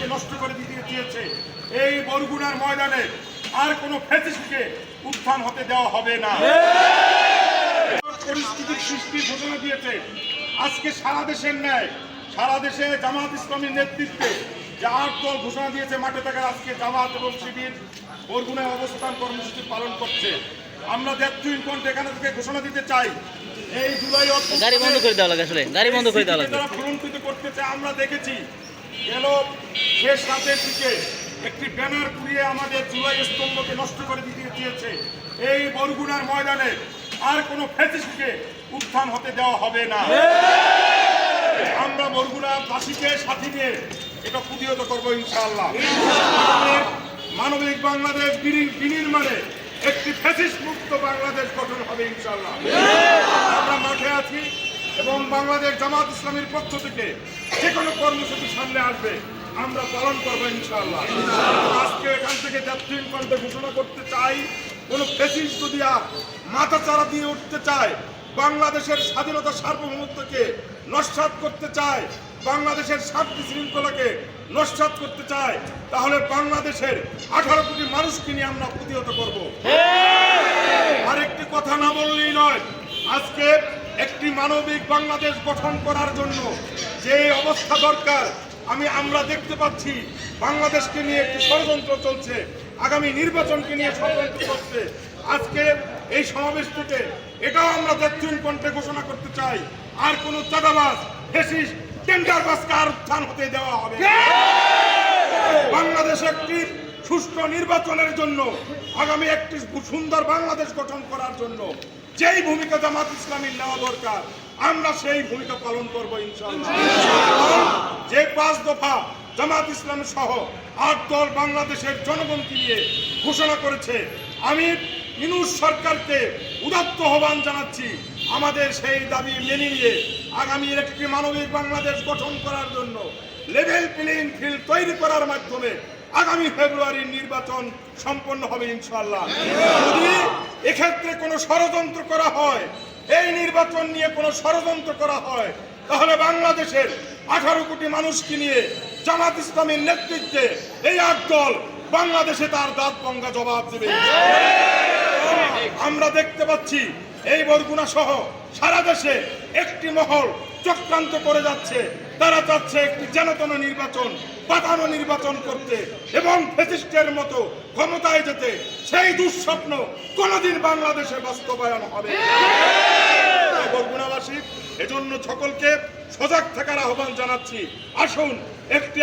স্তম্ভকে নষ্ট করে দিতে চেয়েছে। এই বরগুনার ময়দানে আর কোনো ফ্যাসিস্টকে উত্থান হতে দেওয়া হবে না। পরিস্থিতির সৃষ্টির ঘোষণা দিয়েছে। আজকে সারা দেশের ন্যায় সারা দেশে জামাত ইসলামীর নেতৃত্বে যে 8 দল ঘোষণা দিয়েছে মাঠে থাকার, আজকে জামাত এবং শিবির বরগুনায় অবস্থান কর্মসূচি পালন করছে। আমরা দ্ব্যর্থহীন কণ্ঠে এখানে থেকে ঘোষণা দিতে চাই, এই জুলাই গাড়ি বন্ধ করে দেওয়া লাগে, আসলে গাড়ি বন্ধ করে দেওয়া লাগে। তারা ভুলুণ্ঠিত করতে চায়। আমরা দেখেছি গেল শেষ রাতের দিকে একটি ব্যানার পুড়িয়ে আমাদের জুলাই স্তম্ভকে নষ্ট করে দিতে চেয়েছে। এই বরগুনার ময়দানে আর কোনো ফ্যাসিস্টকে উত্থান হতে দেওয়া হবে না। আমরা বরগুনাবাসীকে সাথী নিয়ে এটা প্রতিহত করবো ইনশাআল্লাহ। মানবিক বাংলাদেশ বিনির্মাণে একটি ফ্যাসিস্ট মুক্ত বাংলাদেশ গঠন হবে ইনশাআল্লাহ। আমরা মাঠে আছি এবং বাংলাদেশ জামাত ইসলামীর পক্ষ থেকে যে কোনো কর্মসূচি সামনে আসবে আমরা পালন করবো ইনশাআল্লাহ। আজকে এখান থেকে দ্ব্যর্থহীন কণ্ঠে ঘোষণা করতে চাই, কোন ফ্যাসিস্ট যদি মাথা চারা দিয়ে উঠতে চায়, বাংলাদেশের স্বাধীনতা সার্বভৌমত্বকে নস্যাৎ করতে চায়, বাংলাদেশের শান্তি শৃঙ্খলাকে নস্যাৎ করতে চায়, তাহলে বাংলাদেশের 18 কোটি মানুষকে নিয়ে আমরা প্রতিহত করব। আরেকটি কথা না বললেই নয়, আজকে একটি মানবিক বাংলাদেশ গঠন করার জন্য যে অবস্থা দরকার আমরা দেখতে পাচ্ছি, বাংলাদেশকে নিয়ে একটি ষড়যন্ত্র চলছে, আগামী নির্বাচনকে নিয়ে ষড়যন্ত্র চলছে। আজকে এই সমাবেশ থেকে এটাও আমরা দ্ব্যর্থহীন কণ্ঠে ঘোষণা করতে চাই, আর কোন চাঁদাবাজ ফ্যাসিস্ট টেন্ডারবাজকে আর উত্থান হতে দেওয়া হবে। বাংলাদেশ একটি সুষ্ঠু নির্বাচনের জন্য, আগামী একটি সুন্দর বাংলাদেশ গঠন করার জন্য যেই ভূমিকা জামাত ইসলামীর নেওয়া দরকার আমরা সেই ভূমিকা পালন করবো ইনশাআল্লাহ। যে 5 দফা জামাত ইসলাম সহ 8 দল বাংলাদেশের জনগণকে নিয়ে ঘোষণা করেছে, আমি ইউনূস সরকারকে উদাত্ত আহ্বান জানাচ্ছি আমাদের সেই দাবি মেনে নিয়ে আগামীর একটি মানবিক বাংলাদেশ গঠন করার জন্য লেভেল প্লেইং ফিল্ড তৈরি করার মাধ্যমে আগামী ফেব্রুয়ারির নির্বাচন সম্পন্ন হবে ইনশাআল্লাহ। যদি এক্ষেত্রে কোনো ষড়যন্ত্র করা হয়, এই নির্বাচন নিয়ে কোনো ষড়যন্ত্র করা হয়, তাহলে বাংলাদেশের 18 কোটি মানুষকে নিয়ে জামাত ইসলামের নেতৃত্বে এই 8 দল বাংলাদেশে তার দাঁত ভাঙা জবাব দেবে। আমরা দেখতে পাচ্ছি এই বরগুনা সহ সারা দেশে একটি মহল চক্রান্ত করে যাচ্ছে। তারা চাচ্ছে একটি যেনতেন নির্বাচন, পাতানো নির্বাচন করতে এবং ফ্যাসিস্টের মতো ক্ষমতায় যেতে। সেই দুঃস্বপ্ন কোনোদিন বাংলাদেশে বাস্তবায়ন হবে বরগুনাবাসী। এজন্য সকলকে সজাগ থাকার আহ্বান জানাচ্ছি। আসুন একটি